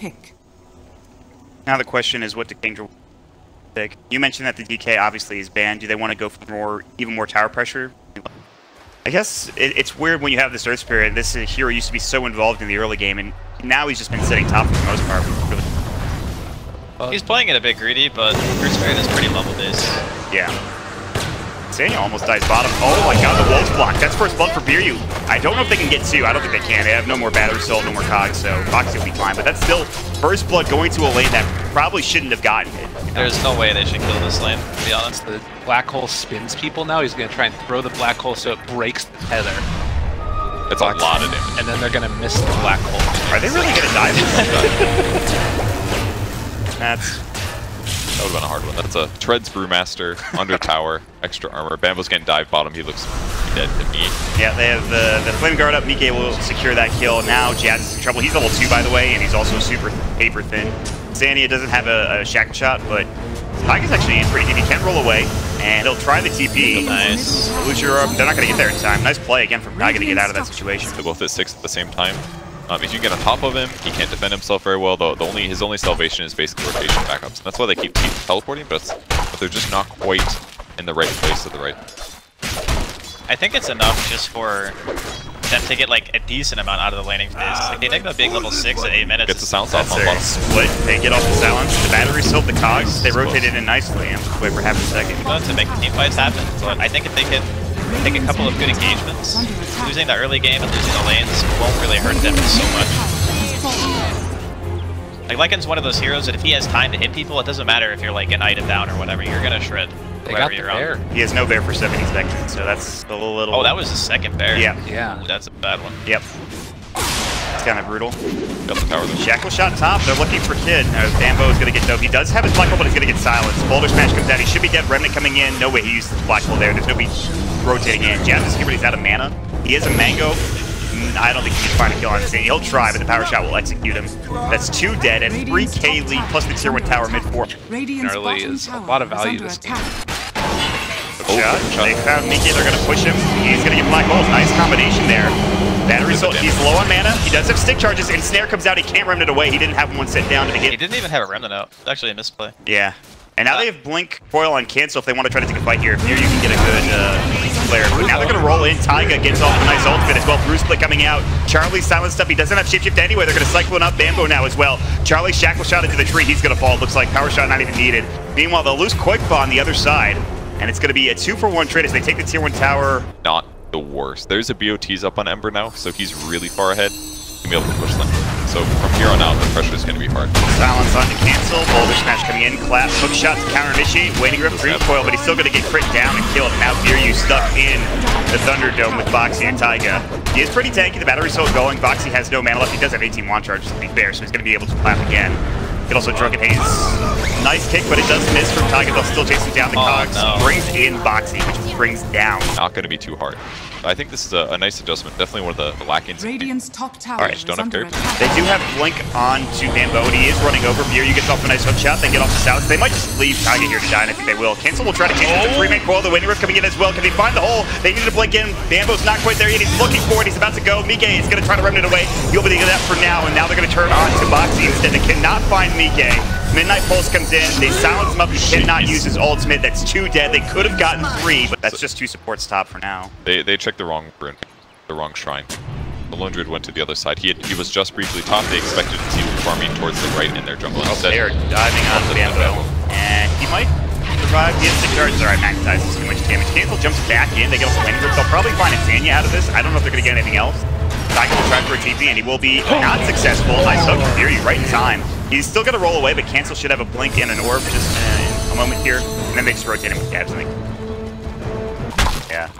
pick. Now the question is, what do Kingdra pick? You mentioned that the DK obviously is banned. Do they want to go for even more tower pressure? I guess it's weird when you have this Earth Spirit. This hero used to be so involved in the early game, and now he's just been sitting top for the most part. Really. He's playing it a bit greedy, but Earth Spirit is pretty level based. Yeah. Sanya almost dies bottom. Oh my god, the Wolf's block. That's first blood for Biryu. I don't know if they can get two. I don't think they can. They have no more battery soul, no more cogs, so Foxy will be fine. But that's still first blood going to a lane that probably shouldn't have gotten it. You know? There's no way they should kill this lane, to be honest. The black hole spins people now. He's going to try and throw the black hole so it breaks the tether. That's a lot of damage. And then they're going to miss the black hole. Are they really going to die? That would have been a hard one. That's a Treads Brewmaster, under tower, extra armor. Bambo's getting dive bottom. He looks dead to me. Yeah, they have the Flame Guard up. Mike will secure that kill. Now Jazz is in trouble. He's level 2, by the way, and he's also super paper thin. Sanya doesn't have a shackle shot, but Taiga's actually in pretty deep. He can roll away, and he'll try the TP. Nice. Lucia, they're not going to get there in time. Nice play again from Taiga to get out of that situation. They're both at 6 at the same time. If you get on top of him, he can't defend himself very well. His only salvation is basically rotation backups. And that's why they keep teleporting, but they're just not quite in the right place at the right. I think it's enough just for them to get like a decent amount out of the laning phase. Like they take a big level 6 at 8 minutes. Gets the silence off on That's bottom. split. They get off the silence. The batteries sold the cogs. They rotated in nicely. I'm just wait for half a second. To make the team fights happen. But I think if they can take a couple of good engagements, losing the early game and losing the lanes won't really hurt them so much. Like Lycan's one of those heroes that if he has time to hit people, it doesn't matter if you're like an item down or whatever, you're gonna shred. They got the bear. He has no bear for 70 seconds, so that's a little... Oh, that was the second bear. Yeah. Yeah. Ooh, that's a bad one. Yep. It's kind of brutal. Got the tower there. Shackle shot top. They're looking for Kid. Bambo is going to get dove. He does have his black hole, but he's going to get silenced. Boulder Smash comes out. He should be dead. Remnant coming in. No way he used the black hole there. There's nobody rotating in. Jazz is here, but he's out of mana. He has a mango. I don't think he can find a kill on Sanya. He'll try, but the power shot will execute him. That's 2 dead and 3k lead plus the tier 1 tower mid 4. Early is a lot of value this game. Shot. They found Miki. They're going to push him. He's going to get black holes. Nice combination there. Battery result. He's low on mana. He does have stick charges, and Snare comes out. He can't remnant away. He didn't have one set down to begin. He didn't even have a remnant out. It's actually a misplay. Yeah. And now they have Blink Foil on cancel if they want to try to take a fight here. Here you can get a good player. But now they're going to roll in. Taiga gets off a nice ultimate as well. Bruce Split coming out. Charlie silenced up. He doesn't have shapeshift anyway. They're going to cycle up Bambo now as well. Charlie shackle shot into the tree. He's going to fall. Looks like power shot not even needed. Meanwhile, they'll lose Quickpaw on the other side. And it's going to be a 2-for-1 trade as they take the tier 1 tower. Not the worst. There's a BOTs up on Ember now, so he's really far ahead. He'll be able to push them. So from here on out, the pressure is going to be hard. Silence on to cancel. Boulder Smash coming in. Clap. Hook shot to counter initiate. Waiting grip. Green coil, but he's still going to get crit down and killed. Now Biryu stuck in the Thunderdome with Boxy and Taiga. He is pretty tanky. The battery's still going. Boxy has no mana left. He does have 18 wand charges to be fair, so he's going to be able to clap again. He can also Drunken Haze. Nice kick, but it does miss from Taiga. They'll still chase him down the cogs. No. Brings in Boxy, which brings down. Not going to be too hard. I think this is a nice adjustment. Definitely one of the lackings. Radiant's top tower Alright, don't have dirt. They do have Blink on to Bambo, and he is running over. Biryu gets off a nice hook shot. They get off the south. They might just leave Taiga here to die, and I think they will. Cancel will try to cancel the 3-man coil. The Waiting Rift coming in as well. Can they find the hole? They need to blink in. Bambo's not quite there yet. He's looking for it. He's about to go. Mike is going to try to remnant away. He'll be able to get that for now, and now they're going to turn on to Boxy instead. They cannot find Mike. Midnight Pulse comes in. They silence him up. He cannot use his ultimate. That's 2 dead. They could have gotten 3, but that's just 2 supports top for now. They checked the wrong rune, the wrong shrine. The Lone Druid went to the other side. He was just briefly top. They expected to see him farming towards the right in their jungle instead. They are diving on Bambo, and he might survive. He has 6 charges. Alright, magnetizes too much damage. Cancel jumps back in. They get off the landing group. They'll probably find a Sanya out of this. I don't know if they're going to get anything else. Taiga will try for a TP, and he will be not successful. Nice hook from Biryu right in time. He's still going to roll away, but Cancel should have a blink and an orb just in a moment here. And then they just rotate him with dabs, I think. Yeah.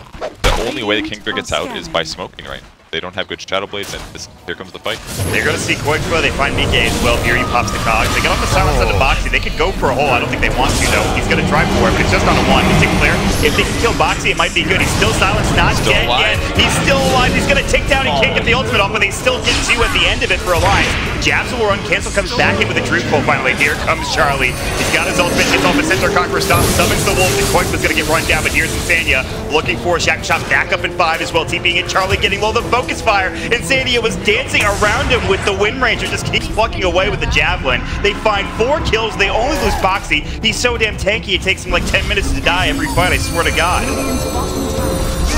The only way the Kingdra gets out is by smoking, right? They don't have good Shadow Blades, and here comes the fight. They're going to see Quickpaw. They find Mike as well. Biryu pops the cogs. They get off the silence on the Boxy. They could go for a hole. I don't think they want to, though. He's going to try for it, but it's just on a 1. It's clear. If they can kill Boxy, it might be good. He's still silenced, not dead yet. He's still alive. He's going to take down and can't get the ultimate off, but they still get 2 at the end of it for Alliance. Jabs will run. Cancel comes back in with a Dream Pull finally. Here comes Charlie. He's got his ultimate. Hits off a Centaur Conqueror stop. Summons the Wolf. And Quickpaw's going to get run down, but here's Sanya looking for a Shackle Shot back up in 5 as well. TPing it. Charlie getting low. The boat focus fire. Insania was dancing around him with the Wind Ranger, just keeps plucking away with the Javelin. They find 4 kills, they only lose Boxy. He's so damn tanky, it takes him like 10 minutes to die every fight, I swear to God.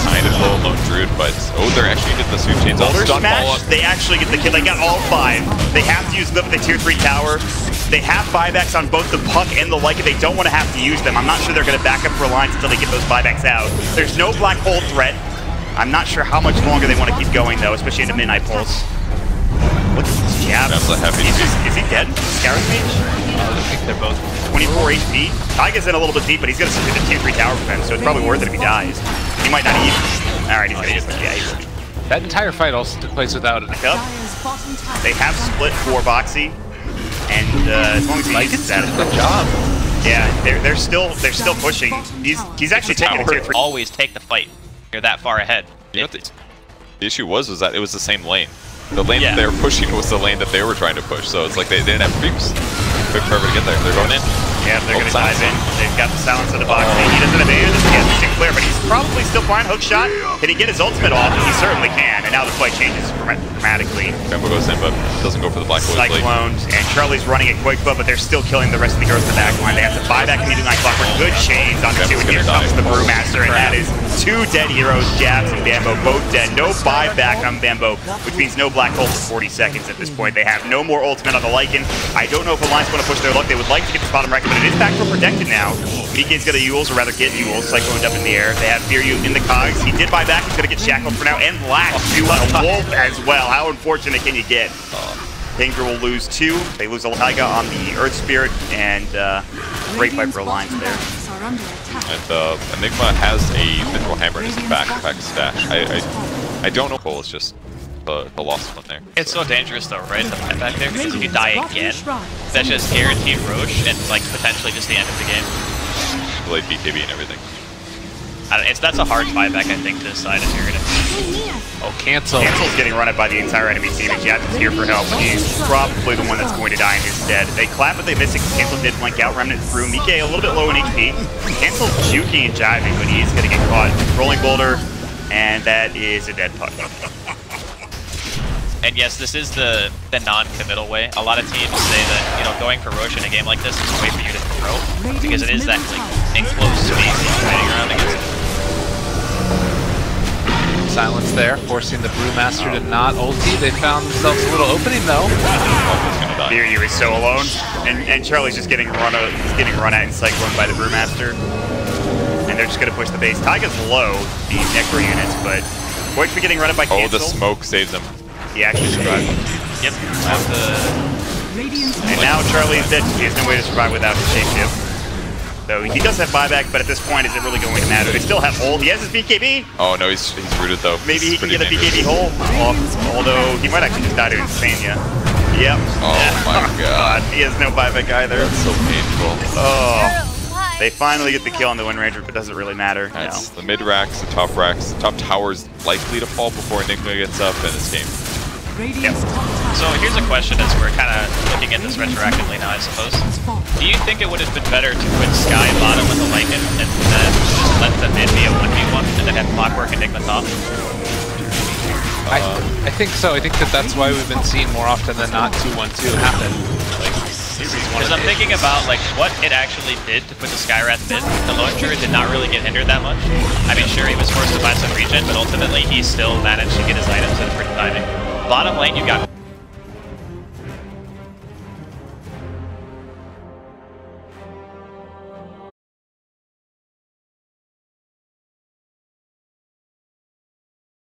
Kind of low lone druid, but they're actually getting the sweep chains. Boulder Smash, they actually get the kill. They got all 5. They have to use them with the tier 3 tower. They have buybacks on both the Puck and the Lycan. They don't want to have to use them. I'm not sure they're going to back up for Alliance until they get those buybacks out. There's no black hole threat. I'm not sure how much longer they want to keep going, though, especially into Midnight Pulse. What's this jab? That's a heavy. Is he dead? Scourge Mage? I think they're both 24 HP. Taiga's in a little bit deep, but he's going to sit the tier 3 tower for him, so it's probably worth it if he dies. He might not even. Alright, he's going to use it. Yeah, he will. That entire fight also took place without it. They have split for Boxy, and as long as he uses that, good job. Yeah, they're still pushing. He's actually taking a tier 3. Always take the fight. You're that far ahead. You know, the issue was that it was the same lane. The lane that they were pushing was the lane that they were trying to push, so it's like they didn't have creeps. Took forever to get there. They're going in. Yeah, they're going to dive in. They've got the silence of the box. He doesn't have any of this. He has the Sinclair, but he's probably still fine. Hook shot. Can he get his ultimate off? He certainly can. And now the fight changes dramatically. Bambo goes in, but doesn't go for the black hole. Cyclones, and Charlie's running at quick foot, but they're still killing the rest of the girls in the back line. They have to buy back immediately. Clockwork. Good chains on the 2, and here comes the Brewmaster, and that is 2 dead heroes. Jabs and Bambo both dead. No buyback on Bambo, which means no black hole for 40 seconds at this point. They have no more ultimate on the Lycan. I don't know if Alliance want to push their luck. They would like to get the bottom record, but it is back for protected now. Mika's got a Yules, or rather get Yules. Cyclone's up in the air. They have Firyu in the cogs. He did buy back. He's going to get shackled for now, and latched to a wolf as well. How unfortunate can you get? Kingdra will lose 2. They lose a Taiga on the Earth Spirit, and great fight for Alliance there. And Enigma has a Mithril Hammer in his backpack stash. I don't know. Cole is just the lost one there. It's so dangerous though, right? The fight back there, because if you die again, that's just guaranteed Roche and like potentially just the end of the game. Delayed BKB and everything. That's a hard buyback, I think, to decide if you're gonna. Oh, cancel. Cancel's getting run at by the entire enemy team, and Jab is here for help. He's probably the one that's going to die and is dead. They clap, but they miss it. Cancel did flank out, Remnant through. Mike a little bit low in HP. Cancel's juking and jiving, but he's going to get caught. Rolling Boulder, and that is a dead puck. And yes, this is the non-committal way. A lot of teams say that, you know, going for Roche in a game like this is a way for you to throw, because it is that like enclosed space fighting around against it. Silence there, forcing the Brewmaster to not ulti. They found themselves a little opening though. Firyu is so alone, and Charlie's just getting run at in Cyclone by the Brewmaster. And they're just going to push the base. Taiga's low, the Necro units, but Void's getting run at by Cancel. Oh, the smoke saves him. He actually survived. Yep. And now Charlie's dead. He has no way to survive without his shapeshift. Though he does have buyback, but at this point, is it really going to matter? They still have hold. He has his BKB. Oh no, he's rooted though. Maybe he can get a BKB hold off, although he might actually just die to Insania. Yep. Oh my god. He has no buyback either. That's so painful. Oh. They finally get the kill on the Wind Ranger, but it doesn't really matter. That's the mid racks, the top racks, the top tower's likely to fall before Enigma gets up, and it's game. Yep. So here's a question as we're kind of looking at this retroactively now, I suppose. Do you think it would have been better to put Sky bottom with a Lycan and then just let the mid be a 1v1 and then have Clockwork Enigma top? I think so. I think that's why we've been seeing more often than not 2-1-2 happen. Because I'm thinking about like what it actually did to put the Skywrath mid. The Lone Druid did not really get hindered that much. I mean, sure, he was forced to buy some regen, but ultimately he still managed to get his items in pretty timing. Bottom lane, you got